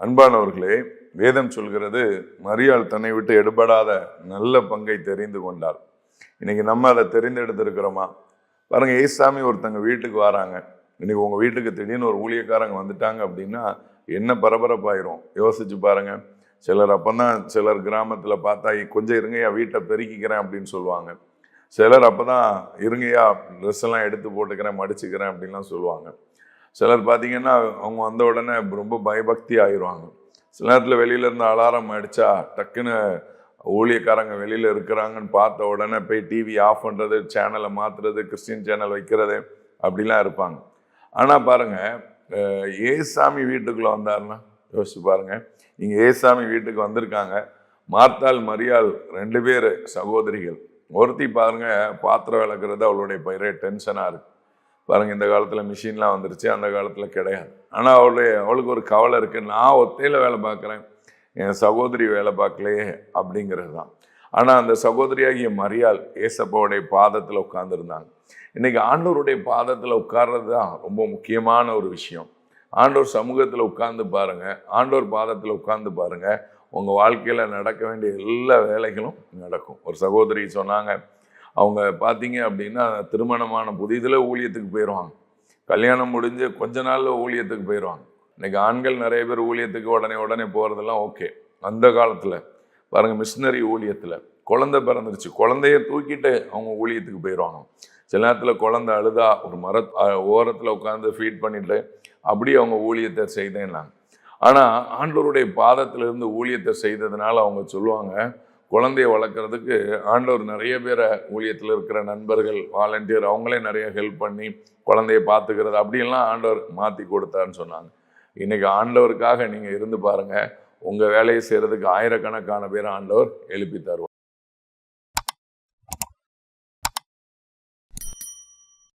அன்பானவர்களே, வேதம் சொல்கிறது மரியாள் தன்னை விட்டு எடுபடாத நல்ல பங்கை தெரிந்து கொண்டாள். இன்னைக்கு நம்ம அதை தெரிந்தெடுத்திருக்கிறோமா? பாருங்க, ஏசாமி ஒருத்தங்க வீட்டுக்கு வராங்க. இன்னைக்கு உங்க வீட்டுக்கு திடீர்னு ஒரு ஊழியக்காரங்க வந்துட்டாங்க அப்படின்னா என்ன பரபரப்பாயிரும் யோசிச்சு பாருங்க. சிலர் அப்பதான் சிலர் கிராமத்துல பார்த்தா கொஞ்சம் இருங்கய்யா வீட்டை பெருக்கிக்கிறேன் அப்படின்னு சொல்லுவாங்க. சிலர் அப்பதான் இருங்கய்யா ட்ரெஸ் எல்லாம் எடுத்து போட்டுக்கிறேன் மடிச்சுக்கிறேன் அப்படின்லாம் சொல்லுவாங்க. சிலர் பார்த்தீங்கன்னா அவங்க வந்த உடனே ரொம்ப பயபக்தி ஆயிடுவாங்க. சில நேரத்தில் வெளியில இருந்து அலாரம் அடிச்சா டக்குன்னு ஊழியக்காரங்க வெளியில இருக்கிறாங்கன்னு பார்த்த உடனே போய் டிவி ஆஃப் பண்றது, சேனலை மாத்துறது, கிறிஸ்டின் சேனல் வைக்கிறது அப்படிலாம் இருப்பாங்க. ஆனா பாருங்க, ஏசாமி வீட்டுக்குள்ள வந்தாருன்னா யோசிச்சு பாருங்க. நீங்க ஏசாமி வீட்டுக்கு வந்திருக்காங்க. மார்த்தாள் மரியாள் 2 பேர் சகோதரிகள். ஒருத்தி பாருங்க பாத்திரம் விளக்குறது அவளுடைய பயிரே டென்ஷனா இருக்கு. பாருங்க, இந்த காலத்துல மிஷின்லாம் வந்துருச்சு, அந்த காலத்துல கிடையாது. ஆனா அவளுக்கு ஒரு கவலை இருக்கு, நான் ஒத்தையில வேலை பார்க்குறேன், என் சகோதரி வேலை பார்க்கலையே அப்படிங்கிறது தான். ஆனா அந்த சகோதரியாகிய மரியாள் ஏசப்பாவுடைய பாதத்துல உட்கார்ந்துருந்தாங்க. இன்னைக்கு ஆண்டவருடைய பாதத்துல உட்கார்றது தான் ரொம்ப முக்கியமான ஒரு விஷயம். ஆண்டவர் சமூகத்துல உட்கார்ந்து பாருங்க, ஆண்டவர் பாதத்துல உட்கார்ந்து பாருங்க, உங்க வாழ்க்கையில நடக்க வேண்டிய எல்லா வேலைகளும் நடக்கும். ஒரு சகோதரி சொன்னாங்க, அவங்க பார்த்தீங்க அப்படின்னா திருமணமான புதிதில் ஊழியத்துக்கு போயிடுவாங்க, கல்யாணம் முடிஞ்சு கொஞ்ச நாள்ல ஊழியத்துக்கு போயிடுவாங்க. இன்னைக்கு ஆண்கள் நிறைய பேர் ஊழியத்துக்கு உடனே போகிறதெல்லாம் ஓகே. அந்த காலத்தில் பாருங்க, மிஷினரி ஊழியத்தில் குழந்தை பிறந்துருச்சு, குழந்தைய தூக்கிட்டு அவங்க ஊழியத்துக்கு போயிடுவாங்க. சில நேரத்தில் குழந்தை அழுதா ஒரு ஓரத்தில் உட்காந்து ஃபீட் பண்ணிட்டு அப்படி அவங்க ஊழியத்தை செய்தேன்னாங்க. ஆனால் ஆண்டவருடைய பாதத்திலிருந்து ஊழியத்தை செய்ததுனால அவங்க சொல்லுவாங்க, குழந்தைய வளர்க்குறதுக்கு ஆண்டவர் நிறைய பேரை ஊழியத்தில் இருக்கிற நண்பர்கள், வாலண்டியர் அவங்களே நிறைய ஹெல்ப் பண்ணி குழந்தைய பார்த்துக்கிறது அப்படியெல்லாம் ஆண்டவர் மாற்றி கொடுத்தாருன்னு சொன்னாங்க. இன்னைக்கு ஆண்டவருக்காக நீங்கள் இருந்து பாருங்க, உங்கள் வேலையை செய்கிறதுக்கு ஆயிரக்கணக்கான பேர் ஆண்டவர் எழுப்பி தருவார்.